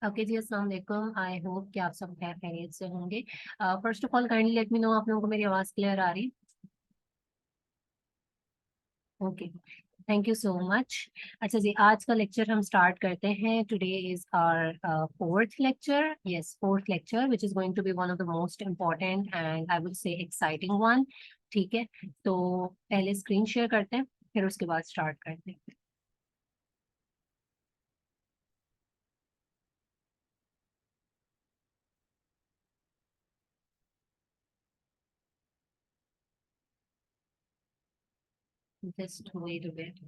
Okay जी, अस्सलाम वालेकुम। I hope कि आप सब खैर खैरियत से होंगे। First of all kindly let me know आप लोगों को मेरी आवाज़ क्लियर आ रही? Okay, thank you so much. अच्छा जी, आज का लेक्चर हम स्टार्ट करते हैं। Today is our fourth lecture, yes fourth lecture which is going to be one of the most important and I would say exciting one. ठीक है, तो पहले स्क्रीन शेयर करते हैं, फिर उसके बाद स्टार्ट करते हैं। Just wait a bit.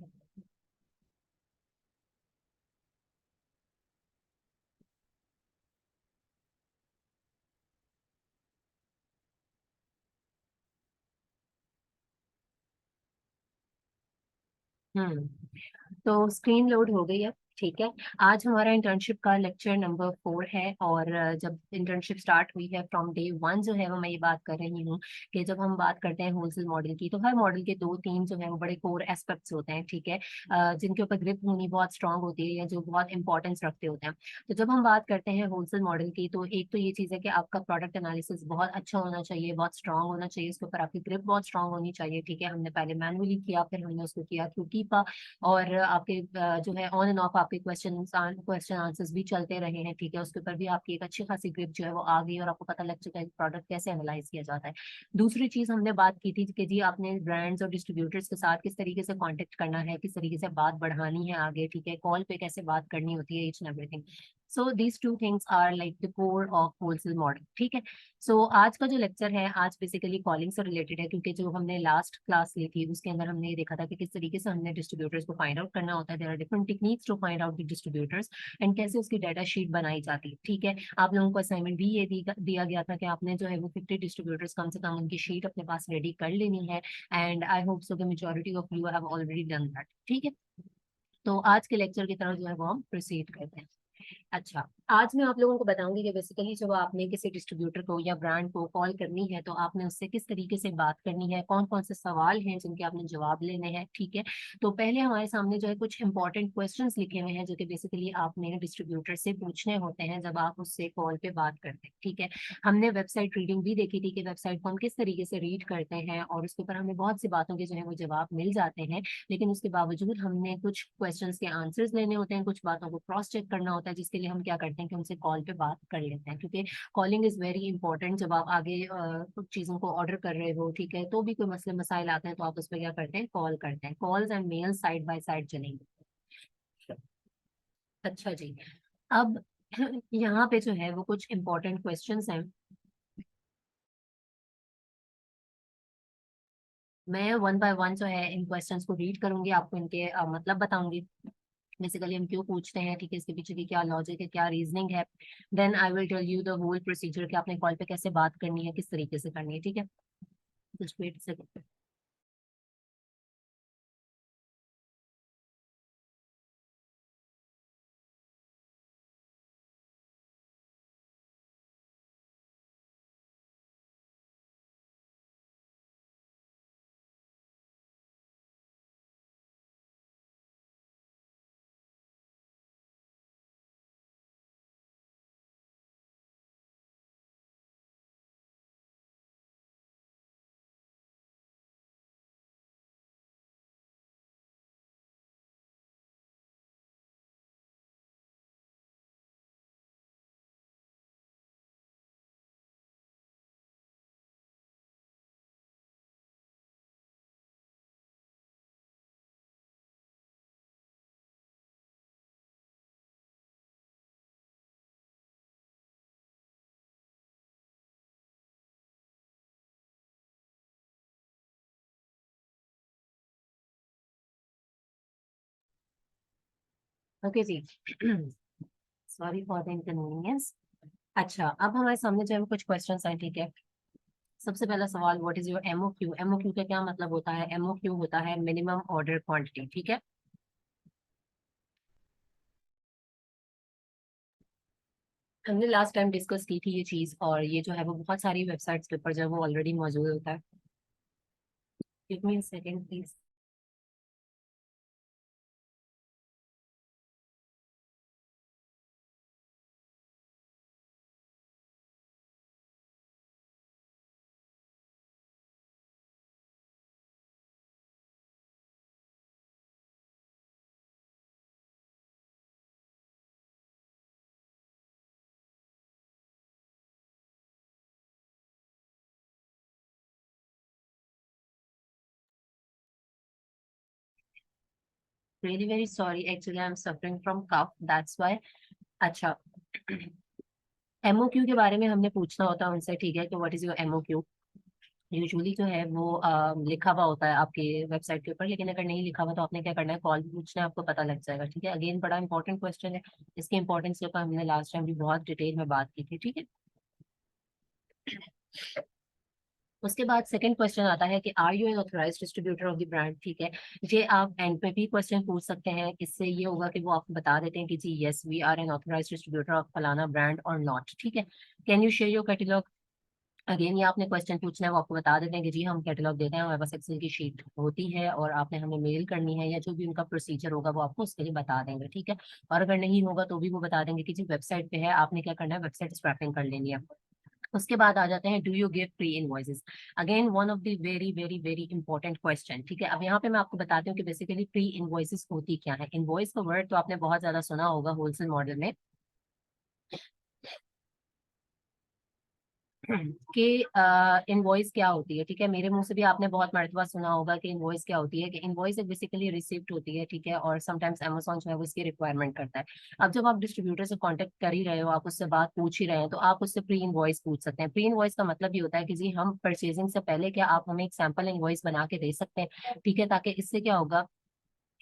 Hmm, तो स्क्रीन लोड हो गई अब। ठीक है, आज हमारा इंटर्नशिप का लेक्चर नंबर 4 है। और जब इंटर्नशिप स्टार्ट हुई है फ्रॉम डे 1 जो है वो मैं ये बात कर रही हूँ कि जब हम बात करते हैं होलसेल मॉडल की, तो हर मॉडल के दो तीन जो है वो बड़े कोर एस्पेक्ट्स होते हैं। ठीक है, जिनके ऊपर ग्रिप होनी बहुत स्ट्रांग होती है या जो बहुत इंपॉर्टेंस रखते होते हैं। तो जब हम बात करते हैं होलसेल मॉडल की, तो एक तो ये चीज़ है कि आपका प्रोडक्ट एनालिसिस बहुत अच्छा होना चाहिए, बहुत स्ट्रांग होना चाहिए, उसके ऊपर आपकी ग्रिप बहुत स्ट्रांग होनी चाहिए। ठीक है, हमने पहले मैनुअली किया, फिर हमने उसको किया थ्रू कीपा। और आपके जो है ऑन एंड ऑफ आपके क्वेश्चन आंसर्स भी चलते रहे हैं। ठीक है, उसके ऊपर भी आपकी एक अच्छी खासी ग्रिप जो है वो आ गई और आपको पता लग चुका है कि प्रोडक्ट कैसे एनालाइज किया जाता है। दूसरी चीज हमने बात की थी कि जी आपने ब्रांड्स और डिस्ट्रीब्यूटर्स के साथ किस तरीके से कांटेक्ट करना है, किस तरीके से बात बढ़ानी है आगे। ठीक है, कॉल पे कैसे बात करनी होती है, each and everything. So these two things are like the core of wholesale model. ठीक है, सो आज का जो लेक्चर है आज बेसिकली कॉलिंग से रिलेटेड है, क्योंकि जो हमने लास्ट क्लास ली थी उसके अंदर हमने ये देखा था कि किस तरीके से हमने डिस्ट्रीब्यूटर्स को फाइंड आउट करना होता है। There are different techniques to find out the distributors and कैसे उसकी डाटा शीट बनाई जाती है। ठीक है, आप लोगों को असाइनमेंट भी ये दिया गया था कि आपने जो है वो 50 डिस्ट्रीब्यूटर्स कम से कम उनकी शीट अपने पास रेडी कर लेनी है। And I hope so the majority of you have already done that. ठीक है, तो आज के लेक्चर की तरफ जो है वो हम प्रोसीड करते हैं। अच्छा, आज मैं आप लोगों को बताऊंगी कि बेसिकली जब आपने किसी डिस्ट्रीब्यूटर को या ब्रांड को कॉल करनी है तो आपने उससे किस तरीके से बात करनी है, कौन कौन से सवाल हैं जिनके आपने जवाब लेने हैं। ठीक है, तो पहले हमारे सामने जो है कुछ इंपॉर्टेंट क्वेश्चंस लिखे हुए हैं जो कि बेसिकली आपने डिस्ट्रीब्यूटर से पूछने होते हैं जब आप उससे कॉल पे बात करते हैं। ठीक है, हमने वेबसाइट रीडिंग भी देखी थी कि वेबसाइट को हम किस तरीके से रीड करते हैं और उसके ऊपर हमें बहुत सी बातों के जो है वो जवाब मिल जाते हैं। लेकिन उसके बावजूद हमने कुछ क्वेश्चंस के आंसर्स लेने होते हैं, कुछ बातों को क्रॉस चेक करना होता है, जिसके लिए हम क्या करते हैं कि उनसे कॉल पे बात कर लेते हैं, क्योंकि कॉलिंग इज वेरी इंपॉर्टेंट। जब आप आगे कुछ चीज़ों को ऑर्डर कर रहे हो, ठीक है, तो भी कोई मसले मसाइल आते हैं तो आप उस पर क्या करते हैं, कॉल करते हैं। Calls and mails side by side चलेंगे। अच्छा जी, अब यहाँ पे जो है वो कुछ इंपॉर्टेंट क्वेश्चंस हैं। मैं वन बाय वन जो है इन क्वेश्चंस को रीड करूंगी, आपको इनके मतलब बताऊंगी बेसिकली हम क्यों पूछते हैं। ठीक है, इसके पीछे की क्या लॉजिक है, क्या रीजनिंग है। Then I will tell you the whole procedure कि आपने कॉल पे कैसे बात करनी है, किस तरीके से करनी है। ठीक है, जस्ट वेट सेकंड। ओके जी, सॉरी फॉर द इनकन्वीनियंस। अच्छा, अब हमारे सामने जो है वो कुछ क्वेश्चन आए। ठीक है, सबसे पहला सवाल, what is your MOQ. MOQ का क्या मतलब होता है? एमओक्यू होता है मिनिमम ऑर्डर क्वांटिटी। ठीक है, हमने लास्ट टाइम डिस्कस की थी ये चीज, और ये जो है वो बहुत सारी वेबसाइट्स के ऊपर जो है वो ऑलरेडी मौजूद होता है। Give me a second please. Really very sorry, actually I am suffering from cough, that's why. अच्छा, एमओक्यू के बारे में हमने पूछना होता है उनसे, ठीक है, तो what is your MOQ. Usually जो है वो लिखा हुआ होता है आपके वेबसाइट के ऊपर, लेकिन अगर नहीं लिखा हुआ तो आपने क्या करना है, कॉल पूछना है, आपको पता लग जाएगा, ठीक है। अगेन बड़ा इंपॉर्टेंट क्वेश्चन है, इसके इंपॉर्टेंस के ऊपर हमने लास्ट टाइम भी बहुत डिटेल में बात की थी, ठीक है। उसके बाद सेकंड क्वेश्चन आता है कि are you an authorised distributor of the brand, ठीक है। ये आप एंड पे भी क्वेश्चन पूछ सकते हैं, इससे ये होगा कि वो आपको बता देते हैं कि जी yes we are an authorised distributor of फलाना ब्रांड और नॉट, ठीक है। Can you share your catalogue. Again ये आपने क्वेश्चन पूछना है, वो आपको बता देते हैं कि जी हम कैटलॉग देते हैं, हमारे पास एक्सेल की शीट होती है और आपने हमें मेल करनी है, या जो भी उनका प्रोसीजर होगा वो आपको उसके लिए बता देंगे, ठीक है। और अगर नहीं होगा तो भी वो बता देंगे कि जी वेबसाइट पे है, आपने क्या करना है, वेबसाइट स्क्रैपिंग कर लेनी है। उसके बाद आ जाते हैं, do you give pre invoices. Again one of the very very very important question, ठीक है। अब यहाँ पे मैं आपको बताती हूँ कि बेसिकली प्री इनवॉइसेस होती क्या है। इनवॉइस का वर्ड तो आपने बहुत ज्यादा सुना होगा होलसेल मॉडल में कि इनवॉइस क्या होती है, ठीक है। मेरे मुंह से भी आपने बहुत मर्तबा सुना होगा कि इनवॉइस क्या होती है, कि इनवॉइस एक बेसिकली रिसिप्ट होती है, ठीक है। और समटाइम्स अमेजोन जो है वो इसकी रिक्वायरमेंट करता है। अब जब आप डिस्ट्रीब्यूटर से कांटेक्ट कर ही रहे हो, आप उससे बात पूछ ही रहे हैं, तो आप उससे प्री इनवॉइस पूछ सकते हैं। प्री इनवॉइस का मतलब ये होता है कि जी हम परचेजिंग से पहले क्या आप हमें एक सैंपल इनवॉइस बना के दे सकते हैं, ठीक है। ताकि इससे क्या होगा,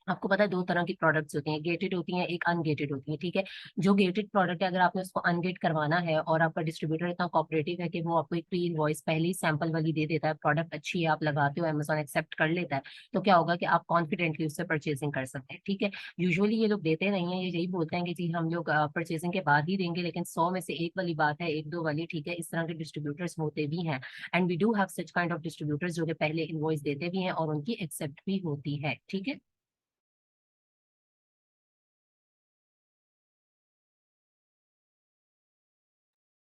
आपको पता है दो तरह की प्रोडक्ट्स होती हैं, गेटेड होती हैं, एक अनगेटेड होती है, ठीक है। जो गेटेड प्रोडक्ट है, अगर आपने उसको अनगेट करवाना है और आपका डिस्ट्रीब्यूटर इतना कोऑपरेटिव है कि वो आपको एक प्री इनवॉइस पहले ही सैंपल वाली दे देता है, प्रोडक्ट अच्छी है, आप लगाते हो, अमेजोन एक्सेप्ट कर लेता है, तो क्या होगा कि आप कॉन्फिडेंटली उससे परचेसिंग कर सकते हैं, ठीक है। यूजुअली ये लोग देते नहीं है, ये यही बोलते हैं कि जी हम लोग परचेसिंग के बाद ही देंगे, लेकिन 100 में से एक वाली बात है, एक दो वाली, ठीक है। इस तरह के डिस्ट्रीब्यूटर्स होते भी हैं, and we do have such kind of distributors जो कि पहले इनवॉइस देते भी हैं और उनकी एक्सेप्ट भी होती है, ठीक है।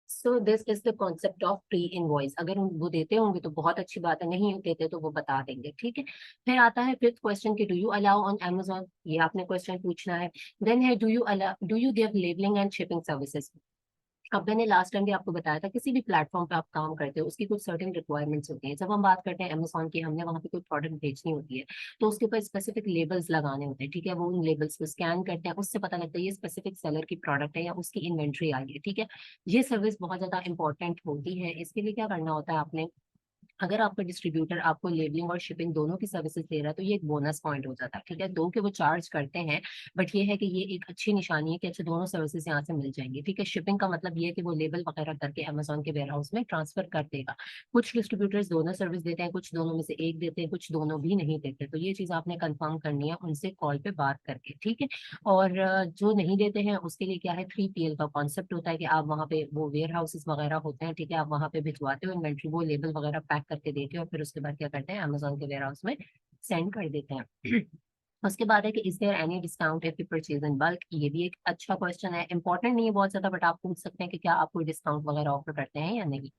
सो this is the concept of pre invoice. अगर वो देते होंगे तो बहुत अच्छी बात है, नहीं देते तो वो बता देंगे, ठीक है। फिर आता है फिफ्थ क्वेश्चन की, do you allow on Amazon, ये आपने क्वेश्चन पूछना है। देन है, do you give labelling and shipping services. अब मैंने लास्ट टाइम भी आपको बताया था, किसी भी प्लेटफॉर्म पे आप काम करते हो उसकी कुछ सर्टेन रिक्वायरमेंट्स होती हैं। जब हम बात करते हैं अमेजोन की, हमने वहाँ पे कोई प्रोडक्ट बेचनी होती है, तो उसके ऊपर स्पेसिफिक लेबल्स लगाने होते हैं, ठीक है। वो उन लेबल्स को स्कैन करते हैं, उससे पता लगता है ये स्पेसिफिक सेलर की प्रोडक्ट है या उसकी इन्वेंट्री आई है, ठीक है। ये सर्विस बहुत ज्यादा इंपॉर्टेंट होती है। इसके लिए क्या करना होता है आपने, अगर आपका डिस्ट्रीब्यूटर आपको लेबलिंग और शिपिंग दोनों की सर्विसेज दे रहा है, तो ये एक बोनस पॉइंट हो जाता है, ठीक है। दो के वो चार्ज करते हैं, बट ये है कि ये एक अच्छी निशानी है कि अच्छा दोनों सर्विसेज यहाँ से मिल जाएंगी, ठीक है। शिपिंग का मतलब ये है कि वो लेबल वगैरह करके अमेजोन के वेयर हाउस में ट्रांसफर कर देगा। कुछ डिस्ट्रीब्यूटर्स दोनों सर्विस देते हैं, कुछ दोनों में से एक देते हैं, कुछ दोनों भी नहीं देते, तो ये चीज आपने कंफर्म करनी है उनसे कॉल पे बात करके, ठीक है। और जो नहीं देते हैं उसके लिए क्या है, 3PL का कॉन्सेप्ट होता है कि आप वहाँ पे वो वेयर हाउसेस वगैरह होते हैं, ठीक है, आप वहाँ पे भिजवाते हो इन्वेंट्री, वो लेबल वगैरह पैक करके देते हो, और फिर उसके बाद क्या करते हैं, अमेजोन के वेयर हाउस में सेंड कर देते हैं। उसके बाद है कि is there any discount if you purchase in bulk. ये भी एक अच्छा क्वेश्चन है, इंपॉर्टेंट नहीं है बहुत ज्यादा, बट आप पूछ सकते हैं कि क्या आप कोई डिस्काउंट वगैरह ऑफर करते हैं या नहीं।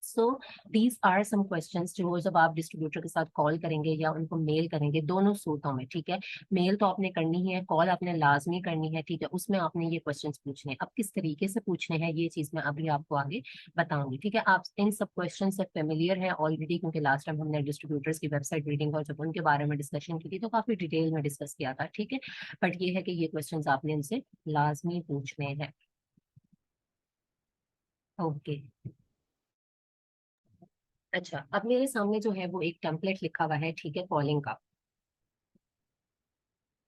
So these are some questions जो जब आप डिस्ट्रीब्यूटर के साथ कॉल करेंगे या उनको मेल करेंगे, दोनों सूरतों में, ठीक है। मेल तो आपने करनी ही है, कॉल आपने लाजमी करनी है, ठीक है। उसमें आपने ये क्वेश्चंस पूछने हैं। अब किस तरीके से पूछने हैं ये चीज मैं अभी आपको आगे बताऊंगी, ठीक है। आप इन सब क्वेश्चन से फेमिलियर हैं ऑलरेडी, क्योंकि लास्ट टाइम हमने डिस्ट्रीब्यूटर्स की वेबसाइट रीडिंग और जब उनके बारे में डिस्कशन की थी तो काफी डिटेल में डिस्कस किया था, ठीक है। बट ये है कि ये क्वेश्चन आपने इनसे लाजमी पूछने हैं। ओके। अच्छा, अब मेरे सामने जो है वो एक टेम्पलेट लिखा हुआ है, ठीक है, कॉलिंग का।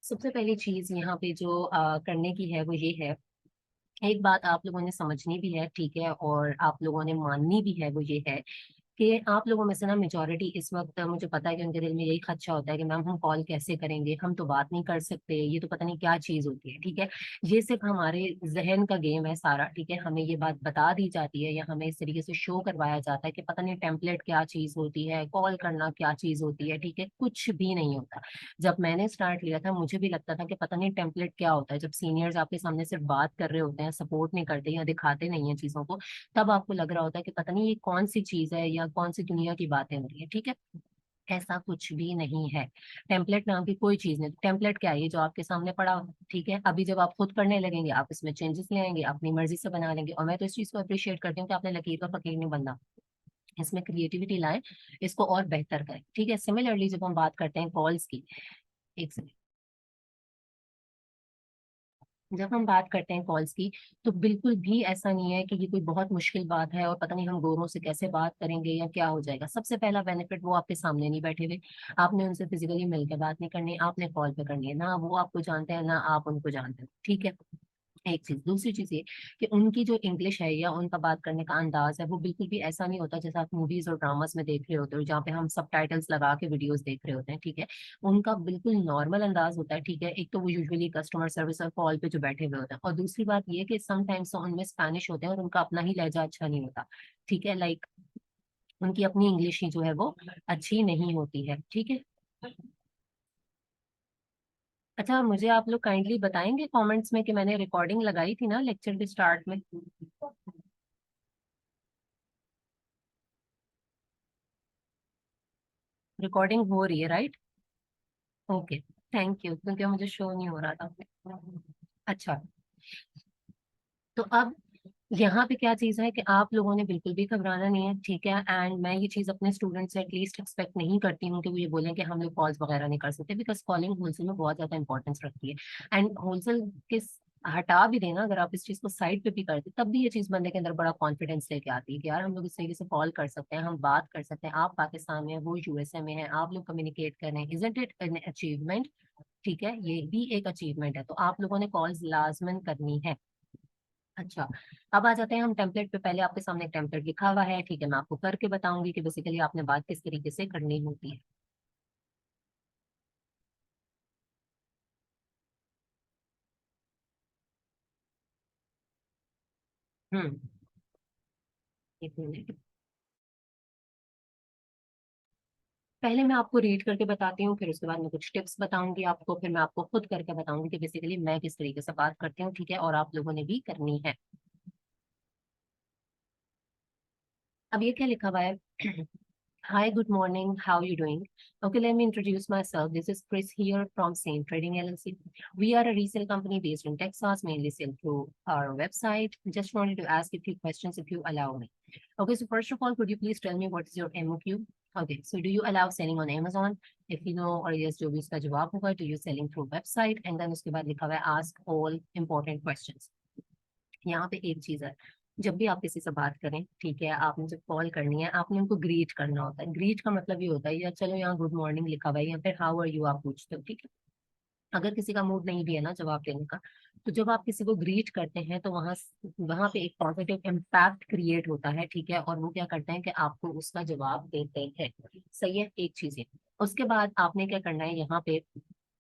सबसे पहली चीज यहाँ पे जो करने की है वो ये है, एक बात आप लोगों ने समझनी भी है, ठीक है, और आप लोगों ने माननी भी है, वो ये है कि आप लोगों में से ना मेजोरिटी इस वक्त, मुझे पता है कि उनके दिल में यही खदशा होता है कि मैम हम कॉल कैसे करेंगे, हम तो बात नहीं कर सकते, ये तो पता नहीं क्या चीज होती है, ठीक है। ये सिर्फ हमारे जहन का गेम है सारा, ठीक है। हमें ये बात बता दी जाती है या हमें इस तरीके से शो करवाया जाता है कि पता नहीं टेम्पलेट क्या चीज होती है, कॉल करना क्या चीज होती है, ठीक है। कुछ भी नहीं होता। जब मैंने स्टार्ट लिया था मुझे भी लगता था कि पता नहीं टेम्पलेट क्या होता है। जब सीनियर्स आपके सामने सिर्फ बात कर रहे होते हैं, सपोर्ट नहीं करते या दिखाते नहीं है चीजों को, तब आपको लग रहा होता है कि पता नहीं ये कौन सी चीज है या कौन सी दुनिया की बातें हो रही है, ठीक है। ऐसा कुछ भी नहीं है। टेम्पलेट नाम की कोई चीज नहीं। टेम्पलेट क्या है, ये जो आपके सामने पड़ा हो, ठीक है। अभी जब आप खुद करने लगेंगे आप इसमें चेंजेस ले आएंगे, अपनी मर्जी से बना लेंगे, और मैं तो इस चीज को अप्रिशिएट करती हूँ कि आपने लकीर का फकीर नहीं बनना, इसमें क्रिएटिविटी लाएं, इसको और बेहतर करें, ठीक है। सिमिलरली जब हम बात करते हैं कॉल्स की, एक सेकंड। जब हम बात करते हैं कॉल्स की, तो बिल्कुल भी ऐसा नहीं है कि ये कोई बहुत मुश्किल बात है और पता नहीं हम गोरों से कैसे बात करेंगे या क्या हो जाएगा। सबसे पहला बेनिफिट, वो आपके सामने नहीं बैठे हुए, आपने उनसे फिजिकली मिलकर बात नहीं करनी, आपने कॉल पे करनी है। ना वो आपको जानते हैं ना आप उनको जानते हो, ठीक है। एक चीज, दूसरी चीज ये कि उनकी जो इंग्लिश है या उनका बात करने का अंदाज है, वो बिल्कुल भी ऐसा नहीं होता जैसा आप मूवीज और ड्रामास में देख रहे होते हो, जहाँ पे हम सब टाइटल्स लगा के वीडियोस देख रहे होते हैं, ठीक है। उनका बिल्कुल नॉर्मल अंदाज होता है, ठीक है। एक तो वो यूजुअली कस्टमर सर्विस और कॉल पे जो बैठे हुए होते हैं, और दूसरी बात ये कि समटाइम्स उनमें स्पेनिश होते हैं और उनका अपना ही लहजा अच्छा नहीं होता, ठीक है। लाइक उनकी अपनी इंग्लिश ही जो है वो अच्छी नहीं होती है, ठीक है। अच्छा, मुझे आप लोग काइंडली बताएंगे कमेंट्स में कि मैंने रिकॉर्डिंग लगाई थी ना लेक्चर के स्टार्ट में। रिकॉर्डिंग हो रही है, राइट? ओके, थैंक यू, क्योंकि मुझे शो नहीं हो रहा था। अच्छा, तो अब यहाँ पे क्या चीज़ है कि आप लोगों ने बिल्कुल भी घबराना नहीं है, ठीक है। एंड मैं ये चीज़ अपने स्टूडेंट से एटलीस्ट एक्सपेक्ट नहीं करती हूँ कि वो ये बोलें कि हम लोग कॉल्स वगैरह नहीं कर सकते, बिकॉज कॉलिंग होलसेल में बहुत ज़्यादा इंपॉर्टेंस रखती है। एंड होलसेल के हटा भी देना, अगर आप इस चीज़ को साइड पे भी करते, तब भी ये चीज़ बंदे के अंदर बड़ा कॉन्फिडेंस लेके आती है कि यार हम लोग इस तरीके से कॉल कर सकते हैं, हम बात कर सकते हैं। आप पाकिस्तान में हैं, वो यूएसए में है, आप लोग कम्युनिकेट कर रहे हैं, इजंट इट एन अचीवमेंट? ठीक है, ये भी एक अचीवमेंट है। तो आप लोगों ने कॉल्स लाजमन करनी है। अच्छा, अब आ जाते हैं हम टेम्पलेट पे। पहले आपके सामने एक टेम्पलेट लिखा हुआ है, ठीक है। मैं आपको करके बताऊंगी कि बेसिकली आपने बात किस तरीके से करनी होती है। हम्म, एक मिनट। पहले मैं आपको रीड करके बताती हूँ, फिर उसके बाद मैं कुछ टिप्स बताऊंगी आपको, फिर मैं आपको खुद करके बताऊंगी कि बेसिकली मैं किस तरीके से बात करती हूँ, ठीक है। और आप लोगों ने भी करनी है। अब ये क्या लिखा हुआ है? Hi, good morning. How are you doing? Okay, let me introduce myself. This is Chris here from Same Trading LLC. We are a resale company based in Texas, mainly sell through our website. Just wanted to ask a few questions if you allow me. Okay, so first of all, could you please tell me what is your MOQ? Okay, so do you allow selling on Amazon? If you know or yes, जो भी इसका जवाब होगा, do you selling through website? And then उसके बाद लिखा हुआ है ask all important questions. यहाँ पे एक चीज है, जब भी आप किसी से बात करें, ठीक है, आपने जब कॉल करनी है, आपने उनको ग्रीट करना होता है। ग्रीट का मतलब ये होता है, या चलो यहाँ गुड मॉर्निंग लिखा हुआ है या फिर हाउ आर यू आप पूछते हो, ठीक है। अगर किसी का मूड नहीं भी है ना जवाब देने का, तो जब आप किसी को ग्रीट करते हैं तो वहां वहां पे एक पॉजिटिव इम्पैक्ट क्रिएट होता है, ठीक है। और वो क्या करते हैं कि आपको उसका जवाब देते हैं। सही है, एक चीज है। उसके बाद आपने क्या करना है, यहाँ पे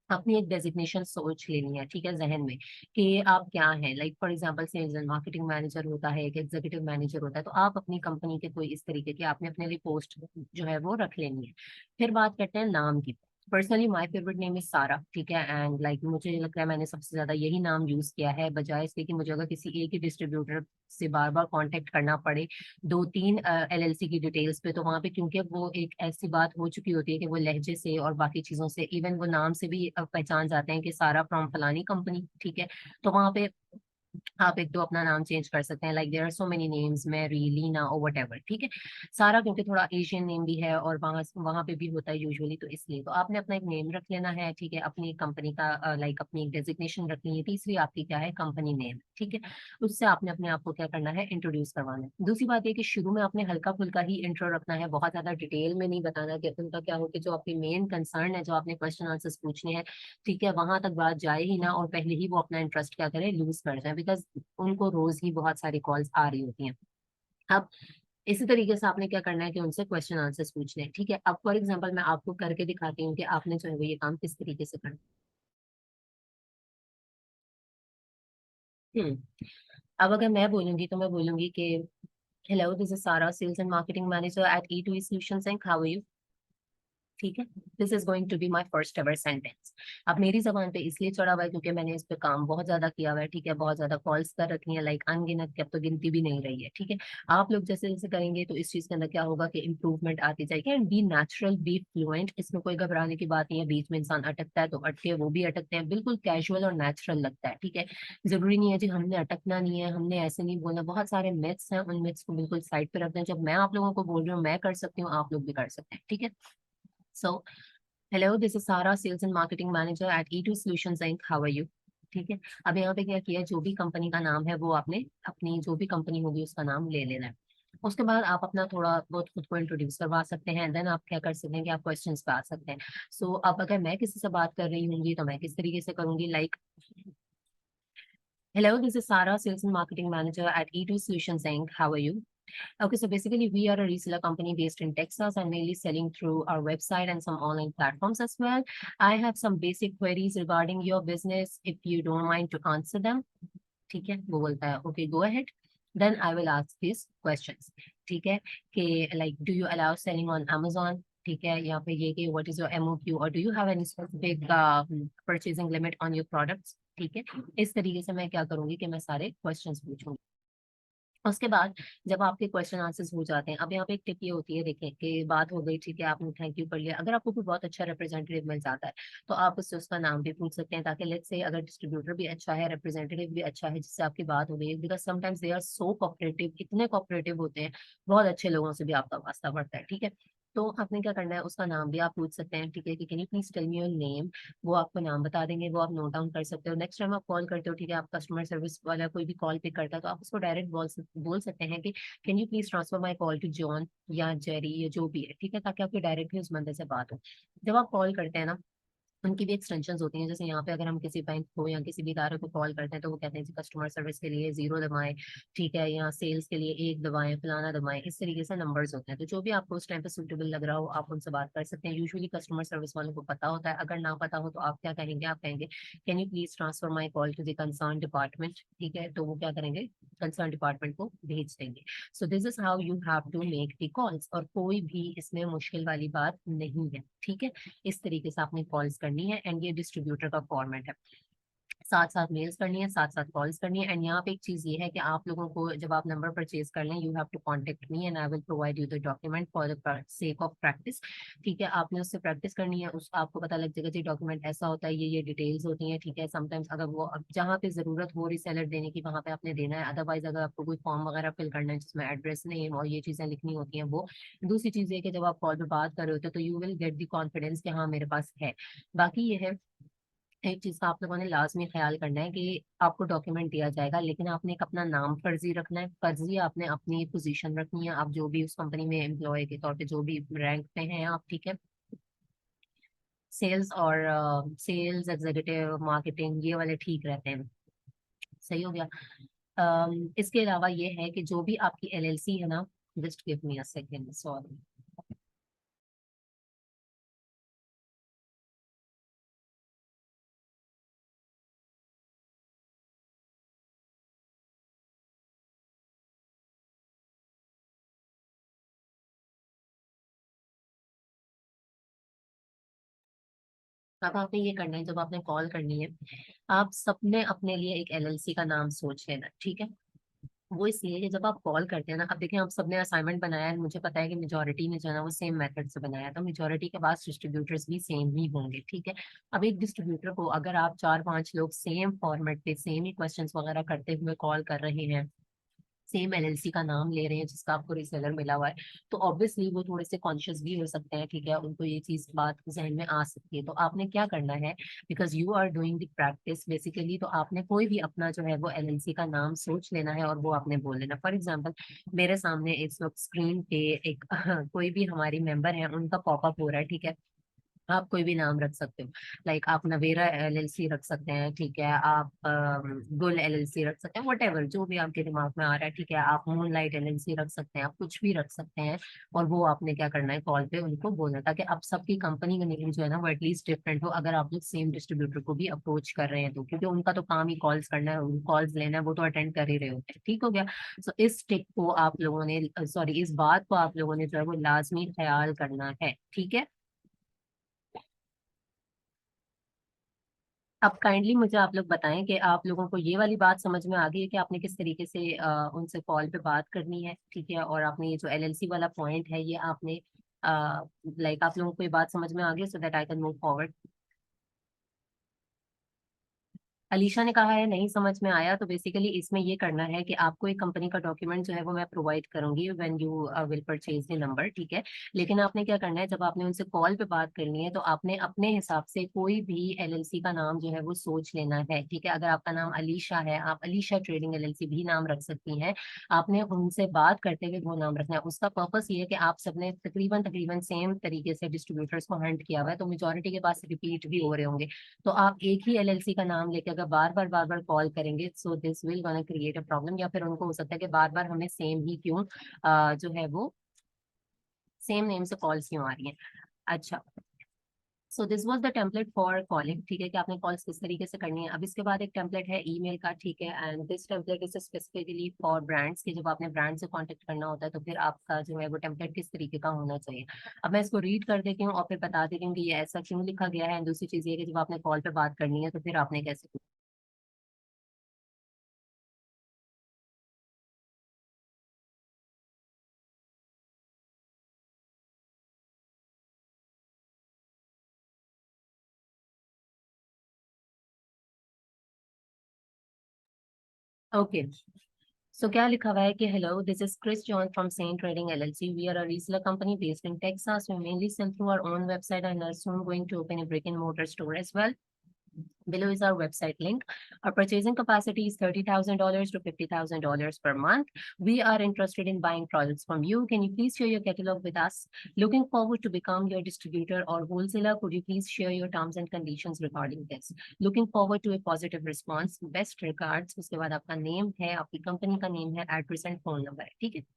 अपनी एक डेजिग्नेशन सोच लेनी है, ठीक है, जहन में कि आप क्या हैं। Like for example sales and marketing manager होता है, एक एग्जीक्यूटिव मैनेजर होता है, तो आप अपनी कंपनी के कोई इस तरीके की आपने अपने लिए पोस्ट जो है वो रख लेनी है। फिर बात करते हैं नाम की। Personally my favourite name is सारा, ठीक है। एंड लाइक मुझे लगता है मैंने सबसे ज्यादा यही नाम यूज किया है, बजाय इसके कि मुझे अगर किसी एक ही डिस्ट्रीब्यूटर से बार बार कांटेक्ट करना पड़े दो तीन एलएलसी की डिटेल्स पे, तो वहां पे क्योंकि वो एक ऐसी बात हो चुकी होती है कि वो लहजे से और बाकी चीजों से, इवन वो नाम से भी पहचान जाते हैं कि सारा फ्रॉम फलानी कंपनी, ठीक है। तो वहां पे आप एक दो अपना नाम चेंज कर सकते हैं। Like there are so many names, Mary, Lina और वट एवर, ठीक है। सारा क्योंकि थोड़ा एशियन नेम भी है और वहाँ वहाँ पे भी होता है यूजुअली, तो इसलिए तो आपने अपना एक नेम रख लेना है, ठीक है। अपनी कंपनी का लाइक अपनी एक डेजिग्नेशन रखनी है। तीसरी आपकी क्या है, कंपनी नेम, ठीक है। उससे आपने अपने आप को क्या करना है, इंट्रोड्यूस करवाना है। दूसरी बात ये कि शुरू में आपने हल्का फुल्का ही इंट्रो रखना है, बहुत ज्यादा डिटेल में नहीं बताना कि उनका क्या हो कि जो आपकी मेन कंसर्न है, जो आपने क्वेश्चन आंसर्स पूछने हैं, ठीक है, वहां तक बात जाए ही ना और पहले ही वो अपना इंटरेस्ट क्या करे, लूज कर जाए, बिकॉज उनको रोज ही बहुत सारी कॉल्स आ रही होती हैं। अब इसी तरीके से आपने क्या करना है कि उनसे क्वेश्चन आंसर्स पूछने हैं, ठीक है। अब फॉर एग्जांपल मैं आपको करके दिखाती हूँ कि आपने जो है वो ये काम किस तरीके से करना है। अब अगर मैं बोलूंगी तो मैं बोलूंगी कि hello, this is Sara, sales and marketing manager at E two solutions, how are you? ठीक है, this is going to be my first ever sentence. अब मेरी जबान पे इसलिए चढ़ा हुआ है क्योंकि मैंने इस पे काम बहुत ज्यादा किया हुआ है, ठीक है। बहुत ज्यादा कॉल्स कर रखी है, लाइक अनगिनत, कि अब तो गिनती भी नहीं रही है, ठीक है। आप लोग जैसे जैसे करेंगे तो इस चीज के अंदर क्या होगा कि इंप्रूवमेंट आती जाएगी। And be natural, be fluent, इसमें कोई घबराने की बात नहीं है। बीच में इंसान अटकता है तो अटके, वो भी अटकते हैं, बिल्कुल कैजुअल और नेचुरल लगता है, ठीक है। जरूरी नहीं है जी हमने अटकना नहीं है, हमने ऐसे नहीं बोलना। बहुत सारे मिथ्स हैं, उन मिथ्स को बिल्कुल साइड पे रखते हैं। जब मैं आप लोगों को बोल रही हूँ मैं कर सकती हूँ, आप लोग भी कर सकते हैं, ठीक है। So hello, this is Sara, sales and marketing manager at E2 Solutions Inc. How are you? ठीक है। अब यहाँ पे क्या किया, जो भी कंपनी का नाम है वो आपने अपनी जो भी कंपनी होगी उसका नाम ले लेना है। उसके बाद आप अपना थोड़ा बहुत खुद को इंट्रोड्यूस करवा सकते हैं, देन आप क्या कर सकते हैं कि आप क्वेश्चंस पे आ सकते हैं। सो अब अगर मैं किसी से बात कर रही होंगी तो मैं किस तरीके से करूंगी, like hello, this is Sara, sales and marketing manager at E2 Solutions Inc. How are you? Okay, so basically, we are a reseller company based in Texas and mainly selling through our website and some online platforms as well. I have some basic queries regarding your business, if you don't mind to answer them. ठीक है, वो बोलता है okay go ahead, then I will ask this questions. ठीक है, कि like do you allow selling on Amazon? ठीक है, यहाँ पे ये कि व्हाट इज योर MOQ और do you have any specific purchasing limit on your products? ठीक है, इस तरीके से मैं क्या करूंगी कि मैं सारे क्वेश्चंस पूछूंगी। उसके बाद जब आपके क्वेश्चन आंसर्स हो जाते हैं, अब यहाँ पे एक टिप ये होती है, देखें कि बात हो गई, ठीक है, आपने थैंक यू कर लिया, अगर आपको कोई बहुत अच्छा रिप्रेजेंटेटिव मिल जाता है तो आप उससे उसका नाम भी पूछ सकते हैं, ताकि लेट्स से अगर डिस्ट्रीब्यूटर भी अच्छा है, रिप्रेजेंटेटिव भी अच्छा है जिससे आपकी बात हो गई है, because sometimes they are so cooperative, इतने कोऑपरेटिव होते हैं, बहुत अच्छे लोगों से भी आपका वास्ता पड़ता है। ठीक है, तो आपने क्या करना है, उसका नाम भी आप पूछ सकते हैं। ठीक है, कि can you please tell me your name? वो आपको नाम बता देंगे, वो आप नोट डाउन कर सकते हो। नेक्स्ट टाइम आप कॉल करते हो, ठीक है, आप कस्टमर सर्विस वाला कोई भी कॉल पिक करता है तो आप उसको डायरेक्ट बोल सकते हैं कि can you please transfer my call to John या जेरी या जो भी है। ठीक है, ताकि आपकी डायरेक्टली उस बंदे से बात हो। जब आप कॉल करते हैं ना, उनकी भी एक्सटेंशंस होती हैं, जैसे यहाँ पे अगर हम किसी बैंक को या किसी भी इदारे को कॉल करते हैं तो वो कहते हैं जी कस्टमर सर्विस के लिए 0 दबाएं, ठीक है, या सेल्स के लिए 1 दबाएं, फलाना दबाएं, इस तरीके से नंबर्स होते हैं। तो जो भी आपको उस टाइम पे सूटेबल लग रहा हो आप उनसे बात कर सकते हैं। यूजुअली कस्टमर सर्विस वालों को पता होता है, अगर ना पता हो तो आप क्या कहेंगे, आप कहेंगे can you please transfer my call to the concern department? ठीक है, तो वो क्या करेंगे, कंसर्न डिपार्टमेंट को भेज देंगे। So this is how you have to make the calls, और कोई भी इसमें मुश्किल वाली बात नहीं है। ठीक है, इस तरीके से आपने कॉल्स करनी है, एंड ये डिस्ट्रीब्यूटर का फॉर्मेट है, साथ साथ मेल्स करनी है, साथ साथ कॉल्स करनी है। एंड यहाँ पे एक चीज ये है कि आप लोगों को जब आप नंबर परचेज कर लें, you have to contact me and I will provide you the document for the sake of practice. ठीक है, आपने उससे प्रैक्टिस करनी है, उस आपको पता लग जाएगा जी डॉक्यूमेंट ऐसा होता है, ये डिटेल्स होती हैं। ठीक है, समटाइम्स अगर वो जहाँ पे जरूरत हो रीसेलर देने की वहाँ पे आपने देना है, अदरवाइज अगर आपको कोई फॉर्म वगैरह फिल करना है जिसमें एड्रेस नेम और ये चीजें लिखनी होती हैं वो। दूसरी चीज ये कि जब आप कॉल पे बात कर रहे होते हो तो you will get the confidence कि हाँ मेरे पास है। बाकी ये है, एक चीज का आप लोगों ने लाजमी ख्याल करना है कि आपको डॉक्यूमेंट दिया जाएगा, लेकिन आपने एक अपना नाम फर्जी रखना है, फर्जी आपने अपनी पोजीशन रखनी है, आप जो भी उस कंपनी में एम्प्लॉय के तौर पे जो भी रैंक पे हैं आप। ठीक है, सेल्स और सेल्स एग्जीक्यूटिव मार्केटिंग ये वाले ठीक रहते हैं। सही हो गया। इसके अलावा ये है कि जो भी आपकी LLC है ना, just give me a second, sorry. अब आपने ये करना है, जब आपने कॉल करनी है आप सबने अपने लिए एक LLC का नाम सोच लेना। ठीक है, वो इसलिए कि जब आप कॉल करते हैं ना, अब देखिए हम सबने असाइनमेंट बनाया है, मुझे पता है कि मेजोरिटी ने जो है ना वो सेम मेथड से बनाया, तो मेजोरिटी के पास डिस्ट्रीब्यूटर्स भी सेम ही होंगे। ठीक है, अब एक डिस्ट्रीब्यूटर को अगर आप 4-5 लोग सेम फॉर्मेट पे सेम ही क्वेश्चंस वगैरह करते हुए कॉल कर रहे हैं, सेम LLC का नाम ले रहे हैं जिसका आपको रिसेलर मिला हुआ है, तो ऑब्वियसली वो थोड़े से कॉन्शियस भी हो सकते हैं। ठीक है, उनको ये चीज बात जहन में आ सकती है, तो आपने क्या करना है, because you are doing the practice basically, तो आपने कोई भी अपना जो है वो LLC का नाम सोच लेना है और वो आपने बोल लेना। फॉर एग्जाम्पल मेरे सामने इस वक्त स्क्रीन पे एक कोई भी हमारी मेंबर है उनका पॉपअप हो रहा है। ठीक है, आप कोई भी नाम रख सकते हो, लाइक आप नवेरा LLC रख सकते हैं। ठीक है, आप गुल LLC रख सकते हैं, वट जो भी आपके दिमाग में आ रहा है। ठीक है, आप मूनलाइट LLC रख सकते हैं, आप कुछ भी रख सकते हैं। और वो आपने क्या करना है, कॉल पे उनको बोलना, ताकि आप सबकी कंपनी का नेम जो है ना वो एटलीस्ट डिफरेंट हो, अगर आप लोग सेम डिस्ट्रीब्यूटर को भी अप्रोच कर रहे हैं तो, क्योंकि उनका तो काम ही कॉल्स करना है, कॉल्स लेना है, वो तो अटेंड कर ही रहे होते हैं। ठीक हो गया। सो इस टिप को आप लोगों ने, सॉरी, इस बात को आप लोगों ने जो है वो लाजमी ख्याल करना है। ठीक है, अब काइंडली मुझे आप लोग बताएं कि आप लोगों को ये वाली बात समझ में आ गई है कि आपने किस तरीके से उनसे कॉल पे बात करनी है। ठीक है, और आपने ये जो LLC वाला पॉइंट है ये आपने लाइक आप लोगों को ये बात समझ में आ गई, so that I can move forward. Alisha ने कहा है नहीं समझ में आया। तो बेसिकली इसमें ये करना है कि आपको एक कंपनी का डॉक्यूमेंट जो है वो मैं प्रोवाइड करूंगी when you will purchase the number, ठीक है। लेकिन आपने क्या करना है, जब आपने उनसे कॉल पे बात करनी है तो आपने अपने हिसाब से कोई भी एलएलसी का नाम जो है वो सोच लेना है, ठीक है। अगर आपका नाम अलीशा है, आप अलीशा ट्रेडिंग एलएलसी भी नाम रख सकती हैं। आपने उनसे बात करते हुए वो नाम रखना है। उसका पर्पस ये है कि आप सबने तकरीबन तकरीबन सेम तरीके से डिस्ट्रीब्यूटर्स को हंट किया हुआ है, तो मेजोरिटी के पास रिपीट भी हो रहे होंगे। तो आप एक ही एलएलसी का नाम लेके अगर बार बार कॉल करेंगे, so this will gonna create a problem. या फिर उनको हो सकता है कि बार बार हमें सेम ही क्यों जो है वो सेम नेम से कॉल्स क्यों आ रही हैं। अच्छा, so this was the template for calling, ठीक है, कि आपने कॉल्स किस तरीके से करनी है। अब इसके बाद एक टेम्पलेट है ईमेल का, ठीक है। And this template is specifically for brands, कि जब आपने ब्रांड से कांटेक्ट करना होता है तो फिर आपका जो है वो टेम्पलेट किस तरीके का होना चाहिए। अब मैं इसको रीड कर देती हूँ और फिर बता देती हूँ कि ये ऐसा क्यों लिखा गया है। एंड दूसरी चीज ये है कि जब आपने कॉल पे बात करनी है तो फिर आपने कैसे। ओके, सो क्या लिखा हुआ है कि hello, this is Chris John from Sen trading LLC. We are a reseller company based in Texas. We mainly sell through our own website and are soon going to open a brick and mortar store as well. Below is our website link. Our purchasing capacity is $30,000 to $50,000 per month. We are interested in buying products from you. Can you please share your catalog with us? Looking forward to become your distributor or wholesaler. Could you please share your terms and conditions regarding this? Looking forward to a positive response. Best regards. उसके बाद आपका name है, आपकी company का name है, address and phone number है, ठीक है।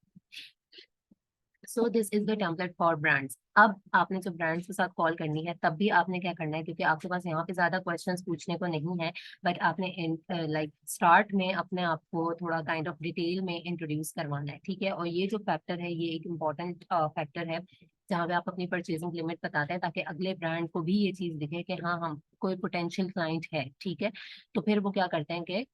सो this is the template for brands. अब आपने जब ब्रांड्स के साथ कॉल करनी है तब भी आपने क्या करना है, क्योंकि आपके पास यहाँ पे ज्यादा क्वेश्चंस पूछने को नहीं है, बट आपने लाइक स्टार्ट में अपने आप को थोड़ा काइंड ऑफ डिटेल में इंट्रोड्यूस करवाना है, ठीक है। और ये जो फैक्टर है ये एक इम्पॉर्टेंट फैक्टर है, जहाँ पे आप अपनी परचेजिंग लिमिट बताते हैं, ताकि अगले ब्रांड को भी ये चीज दिखे कि हाँ हम कोई पोटेंशियल क्लाइंट है, ठीक है। तो फिर वो क्या करते हैं कि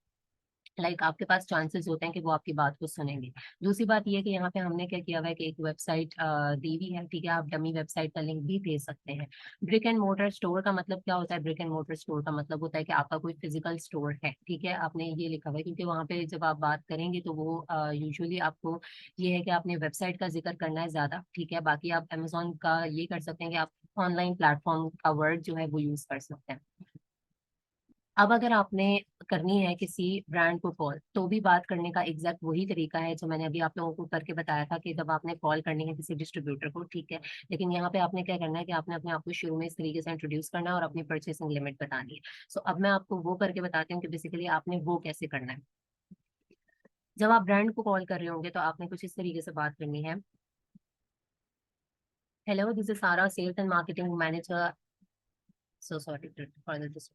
आपके पास चांसेस होते हैं कि वो आपकी बात को सुनेंगे। दूसरी बात ये है कि यहाँ पे हमने क्या किया हुआ है कि एक वेबसाइट दी हुई है, ठीक है। आप डमी वेबसाइट का लिंक भी दे सकते हैं। ब्रिक एंड मोटर स्टोर का मतलब क्या होता है? ब्रिक एंड मोटर स्टोर का मतलब होता है कि आपका कोई फिजिकल स्टोर है, ठीक है। आपने ये लिखा हुआ है क्योंकि वहाँ पे जब आप बात करेंगे तो वो यूजुअली आपको ये है कि आपने वेबसाइट का जिक्र करना है ज्यादा, ठीक है। बाकी आप अमेजोन का ये कर सकते हैं कि आप ऑनलाइन प्लेटफॉर्म का वर्ड जो है वो यूज कर सकते हैं। अब अगर आपने करनी है किसी ब्रांड को कॉल, तो भी बात करने का एग्जैक्ट वही तरीका है जो मैंने अभी आप लोगों को करके बताया था, कि जब आपने कॉल करनी है किसी डिस्ट्रीब्यूटर को, ठीक है। लेकिन यहाँ पे आपने क्या करना है कि आपने अपने आप को शुरू में इस तरीके से इंट्रोड्यूस करना है और अपनी परचेसिंग लिमिट बतानी है। सो अब मैं आपको वो करके बताती हूँ कि बेसिकली आपने वो कैसे करना है। जब आप ब्रांड को कॉल कर रहे होंगे तो आपने कुछ इस तरीके से बात करनी है। Hello, this is Sara, sales and marketing manager. So sorry for this.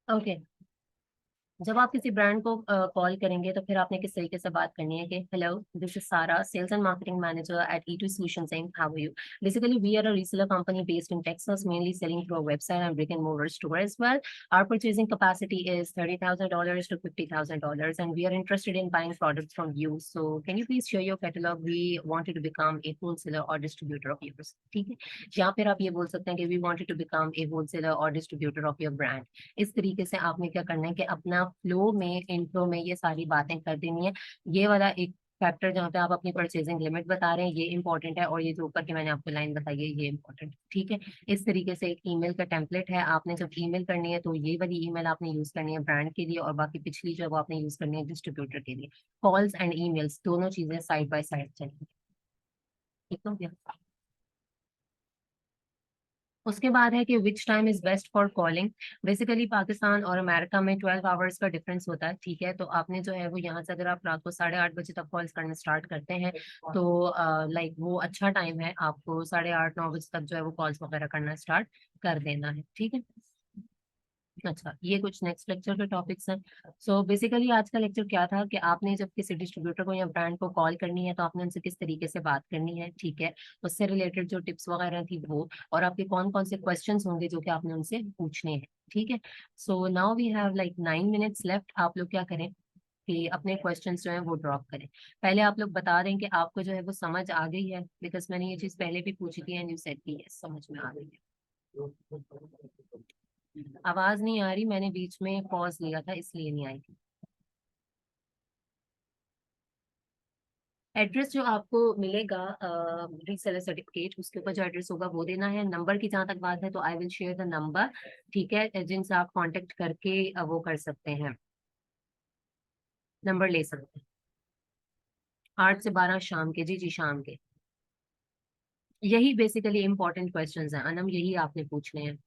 Okay, जब आप किसी ब्रांड को कॉल करेंगे तो फिर आपने किस तरीके से बात करनी है कि hello, this is Sara, sales and marketing manager at E2 Solutions Inc. How are you? Basically, we are a reseller company based in Texas, mainly selling through a website and brick and mortar store as well. Our purchasing capacity is $30,000 to $50,000, and we are interested in buying products from you. So, can you please share your catalog? We wanted to become a wholesaler or distributor of yours. ठीक है, या फिर आप ये बोल सकते हैं कि we wanted to become a wholesaler or distributor of your brand. इस तरीके से आपने क्या करना है कि अपना फ्लो में, इंट्रो में ये सारी बातें कर देनी है। ये वाला एक फैक्टर जहाँ पे आप अपनी परचेजिंग लिमिट बता रहे हैं ये इंपॉर्टेंट है, और ये जो ऊपर की मैंने आपको लाइन बताई है ये इंपॉर्टेंट, ठीक है। इस तरीके से एक ईमेल का टेम्पलेट है। आपने जब ईमेल करनी है तो ये वाली ईमेल आपने यूज करनी है ब्रांड के लिए, और बाकी पिछली जो वो आपने यूज करनी है डिस्ट्रीब्यूटर के लिए। कॉल्स एंड ईमेल्स दोनों चीजें साइड बाय साइड चलेंगी, ठीक हो गया। उसके बाद है कि which time is best for calling. Basically Pakistan और अमेरिका में 12 आवर्स का डिफरेंस होता है, ठीक है। तो आपने जो है वो यहाँ से अगर आप रात को 8:30 बजे तक कॉल्स करना स्टार्ट करते हैं तो वो अच्छा टाइम है, आपको 8:30 9 बजे तक जो है वो कॉल्स वगैरह करना स्टार्ट कर देना है, ठीक है। अच्छा, ये कुछ नेक्स्ट लेक्चर के टॉपिक्स हैं। सो बेसिकली आज का लेक्चर क्या था कि आपने जब किसी डिस्ट्रीब्यूटर को या ब्रांड को कॉल करनी है तो आपने उनसे किस तरीके से बात करनी है, ठीक है। उससे रिलेटेड जो टिप्स वगैरह थी वो, और आपके कौन कौन से क्वेश्चंस होंगे जो कि आपने उनसे पूछने हैं, ठीक है। So now we have like 9 minutes left. आप लोग क्या करें कि अपने क्वेश्चंस जो हैं वो ड्रॉप करें। पहले आप लोग बता दें कि आपको जो है वो समझ आ गई है, बिकॉज मैंने ये चीज पहले भी पूछी थी एंड यू सेड कि यस समझ में आ गई है। आवाज नहीं आ रही, मैंने बीच में पॉज लिया था इसलिए नहीं आई थी। एड्रेस जो आपको मिलेगा रीसेलर सर्टिफिकेट, उसके ऊपर जो एड्रेस होगा वो देना है। नंबर की जहाँ तक बात है तो I will share the number, ठीक है, जिनसे आप कांटेक्ट करके वो कर सकते हैं, नंबर ले सकते हैं। 8 से 12 शाम के, जी जी शाम के। यही बेसिकली इंपॉर्टेंट क्वेश्चंस हैं अनम, यही आपने पूछने हैं।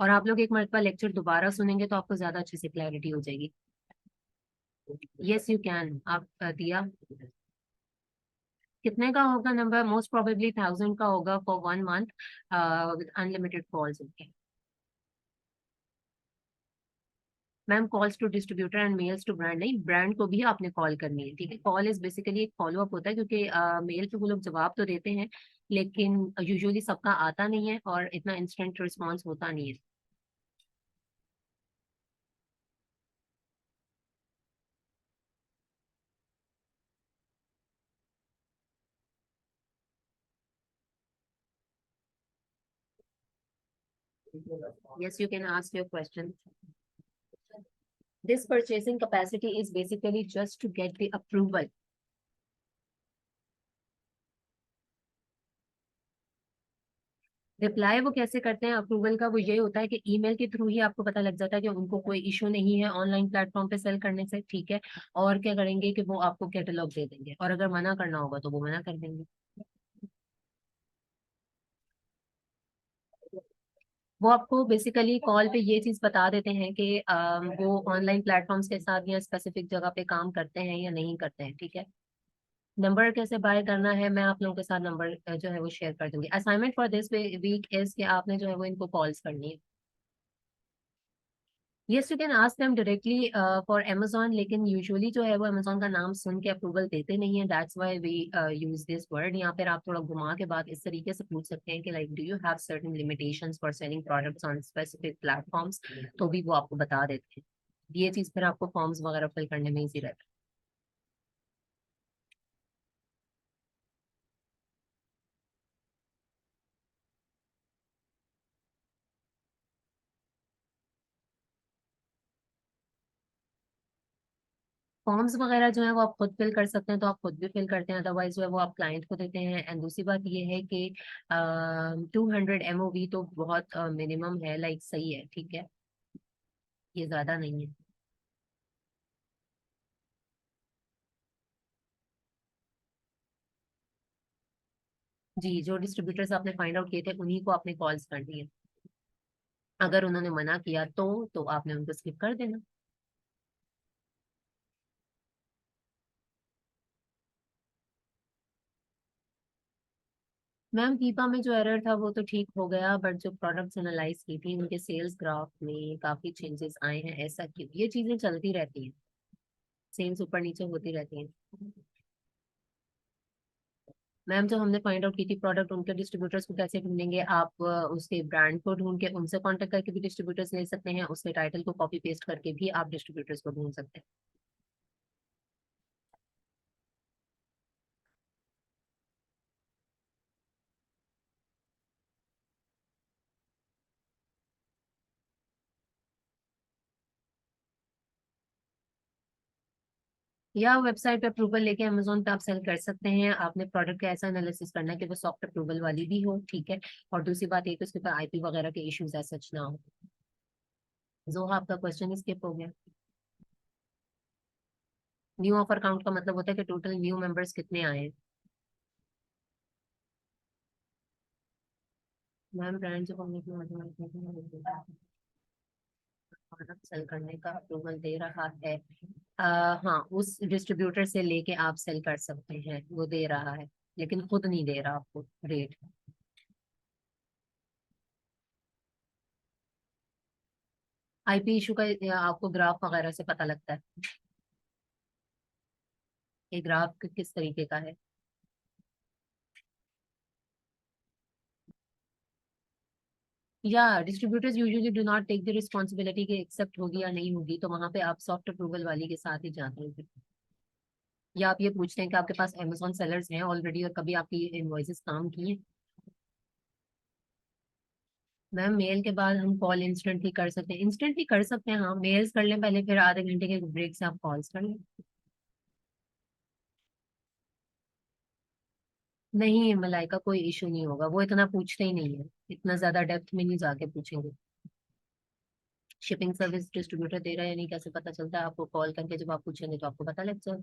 और आप लोग एक मरतबा लेक्चर दोबारा सुनेंगे तो आपको ज्यादा अच्छे से क्लैरिटी हो जाएगी। Yes you can. आप दिया कितने का होगा नंबर? मोस्ट प्रोबेबली 1000 का होगा for 1 month with unlimited calls. Ma'am calls to distributor and mails to brand नहीं, ब्रांड को भी आपने कॉल करनी है, ठीक है। कॉल इज बेसिकली एक फॉलो अप होता है, क्योंकि मेल पे वो लोग जवाब तो देते हैं लेकिन यूजुअली सबका आता नहीं है और इतना इंस्टेंट रिस्पॉन्स होता नहीं है। Yes, you can ask your question. This purchasing capacity is basically just to get the approval. Reply वो कैसे करते हैं अप्रूवल का? वो ये होता है कि ईमेल के थ्रू ही आपको पता लग जाता है कि उनको कोई इशू नहीं है ऑनलाइन प्लेटफॉर्म पे सेल करने से, ठीक है। और क्या करेंगे कि वो आपको कैटलॉग दे देंगे, और अगर मना करना होगा तो वो मना कर देंगे। वो आपको बेसिकली कॉल पे ये चीज बता देते हैं कि वो ऑनलाइन प्लेटफॉर्म्स के साथ या स्पेसिफिक जगह पे काम करते हैं या नहीं करते हैं, ठीक है। नंबर कैसे बाय करना है, मैं आप लोगों के साथ नंबर जो है वो शेयर कर दूंगी। Assignment for this week is कि आपने जो है वो इनको कॉल्स करनी है। Yes you can ask them directly for Amazon, लेकिन यूजुअली जो है वो अमेजोन का नाम सुन के अप्रूवल देते नहीं है, that's why we use this word. या फिर आप थोड़ा घुमा के बात इस तरीके से पूछ सकते हैं कि like do you have certain limitations for selling products on specific platforms, तो भी वो आपको बता देते हैं। ये चीज फिर आपको फॉर्म्स वगैरह फिल करने में ईजी रहता है। फॉर्म्स वगैरह जो है वो आप खुद फिल कर सकते हैं, तो आप खुद भी फिल करते हैं, अदरवाइज जो है वो आप क्लाइंट को देते हैं। एंड दूसरी बात ये है कि 200 MOV तो बहुत मिनिमम है, लाइक सही है, ठीक है, ये ज्यादा नहीं है। जी, जो डिस्ट्रीब्यूटर्स आपने फाइंड आउट किए थे उन्हीं को आपने कॉल्स करनी है। अगर उन्होंने मना किया तो आपने उनको स्किप कर देना। मैम कीपा में जो एरर था वो तो ठीक हो गया, बट जो प्रोडक्ट्स एनालाइज की थी उनके सेल्स ग्राफ में काफी चेंजेस आए हैं। ऐसा क्यों? ये चीजें चलती रहती हैं, सेल्स ऊपर नीचे होती रहती हैं। मैम जो हमने फाइंड आउट की थी प्रोडक्ट, उनके डिस्ट्रीब्यूटर्स को कैसे ढूंढेंगे? आप उसके ब्रांड को ढूंढ के उनसे कांटेक्ट करके भी डिस्ट्रीब्यूटर्स ले सकते हैं, उसके टाइटल को कॉपी पेस्ट करके भी आप डिस्ट्रीब्यूटर्स को ढूंढ सकते हैं। या वेबसाइट पे अप्रूवल लेके अमेजोन पे आप सेल कर सकते हैं। आपने प्रोडक्ट का ऐसा एनालिसिस करना है कि वो सॉफ्ट अप्रूवल वाली भी हो, ठीक है। और दूसरी बात ये कि उसके ऊपर आईपी वगैरह के इश्यूज ऐसा सच ना हो। जो आपका क्वेश्चन स्किप हो गया। न्यू ऑफर काउंट का मतलब होता है कि टोटल न्यू मेंबर्स कितने आए हैं। मैम ब्रांड जो प्रोडक्ट सेल करने का अप्रूवल दे रहा है, हाँ, उस डिस्ट्रीब्यूटर से लेके आप सेल कर सकते हैं, वो दे रहा है लेकिन खुद नहीं दे रहा आपको रेट। आईपी इशू का आपको ग्राफ वगैरह से पता लगता है। ये ग्राफ किस तरीके का है? या distributors usually do not take the responsibility कि एक्सेप्ट होगी या नहीं होगी, तो वहां पे आप सॉफ्ट अप्रूवल वाली के साथ ही जाते हैं। या आप ये पूछते हैं कि आपके पास अमेजोन सेलर्स हैं ऑलरेडी और कभी आपकी इनवॉइसेस काम किए। मैम मेल के बाद हम कॉल इंस्टेंटली कर सकते हैं, इंस्टेंटली कर सकते हैं हाँ, मेल्स कर लें पहले, फिर आधे घंटे के ब्रेक से आप कॉल्स कर लें। नहीं मलाइका, कोई इशू नहीं होगा, वो इतना पूछते ही नहीं है, इतना ज्यादा डेप्थ में नहीं जाके पूछेंगे। शिपिंग सर्विस डिस्ट्रीब्यूटर दे रहा है या नहीं कैसे पता चलता है, आपको कॉल करके जब आप पूछेंगे तो आपको पता लग जाए।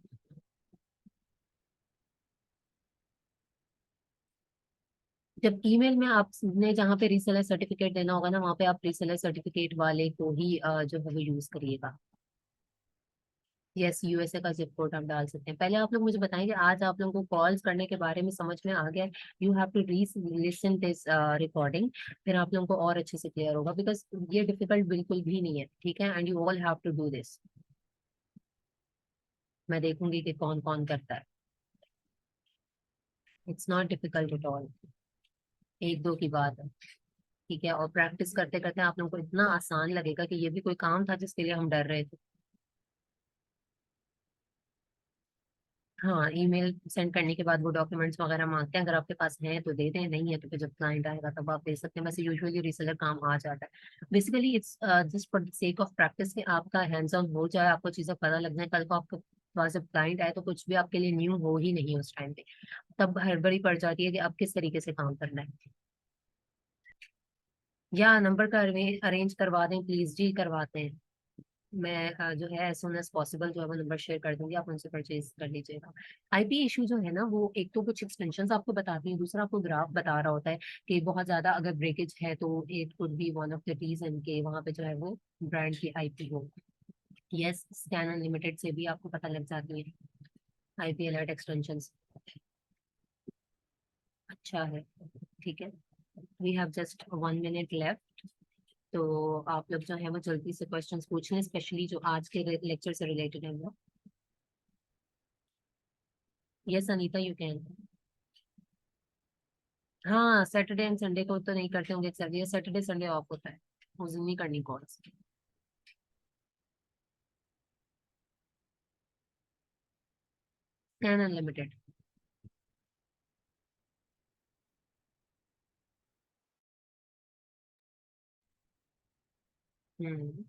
जब ईमेल में आपने जहाँ पे रीसेलर सर्टिफिकेट देना होगा ना, वहाँ पे आप रीसेलर सर्टिफिकेट वाले को ही जो है वो यूज करिएगा। यस, यूएसए का जिप कोड आप डाल सकते हैं। पहले आप लोग मुझे बताएंगे, आज आप लोगों को कॉल्स करने के बारे में समझ में आ गया। You have to relisten this recording, फिर आप लोगों को और अच्छे से क्लियर होगा, बिकॉज ये डिफिकल्ट बिल्कुल भी नहीं है, ठीक है, and you all have to do this. मैं देखूंगी कि कौन कौन करता है। It's not difficult at all, एक दो की बात है, ठीक है, और प्रैक्टिस करते करते आप लोगों को इतना आसान लगेगा कि ये भी कोई काम था जिसके लिए हम डर रहे थे। हाँ, ईमेल सेंड करने के बाद वो डॉक्यूमेंट्स वगैरह मांगते हैं, अगर आपके पास हैं तो दे दें, नहीं है तो फिर जब क्लाइंट आएगा तब आप दे सकते हैं। वैसे यूजुअली रीसेलर काम आ जाता है, basically it's just for the sake of practice, कि आपका हैंड्स ऑन हो जाए, आपको चीजें पता लग जाए, कल को आपके पास जब क्लाइंट आए तो कुछ भी आपके लिए न्यू हो ही नहीं उस टाइम पे, तब हड़बड़ी पड़ जाती है कि अब किस तरीके से काम करना है। या नंबर का अरेंज करवा दें प्लीज जी, करवाते हैं। मैं जो है एज सुन एज पॉसिबल जो है वो नंबर शेयर कर दूंगी, आप उनसे परचेज कर लीजिएगा। आईपी इशू जो है ना, वो एक तो कुछ एक्सटेंशन आपको बताती है, दूसरा आपको ग्राफ बता रहा होता है कि बहुत ज्यादा अगर ब्रेकेज है तो it could be one of the reason के वहाँ पे जो है वो ब्रांड की आईपी हो। यस, स्कैन अनलिमिटेड से भी आपको पता लग जाती है आईपी अलर्ट एक्सटेंशन। अच्छा है, ठीक है। We have just 1 minute left, तो आप लोग जो है वो जल्दी से क्वेश्चंस पूछ लें, स्पेशली जो आज के लेक्चर से रिलेटेड है वो। Yes Anita, you can. हाँ, सैटरडे एंड संडे को तो नहीं करते होंगे सर, ये सैटरडे संडे ऑफ होता है, उस दिन नहीं करनी calls. Scan unlimited. Hmm,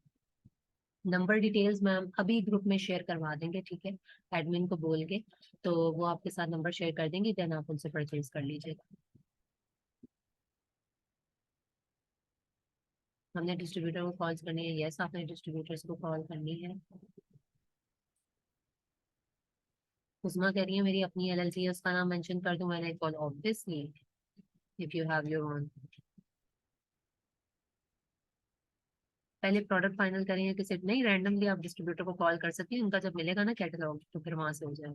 number details ma'am अभी ग्रुप में शेयर करवा देंगे, ठीक है, एडमिन को बोल के, तो वो आपके साथ नंबर शेयर कर देंगे, देन आप उनसे परचेज कर लीजिएगा। हमने डिस्ट्रीब्यूटर को कॉल्स करनी है, यस आपने डिस्ट्रीब्यूटर्स को कॉल करनी है। उस्मा कह रही है मेरी अपनी एलएलसी है, उसका नाम मेंशन कर दूं, मैंने call obviously, if you have your own. पहले प्रोडक्ट फाइनल करेंगे कि सिर्फ नहीं, रैंडमली आप डिस्ट्रीब्यूटर को कॉल कर सकती हैं, उनका जब मिलेगा ना कैटलॉग तो फिर वहां से हो जाएगा।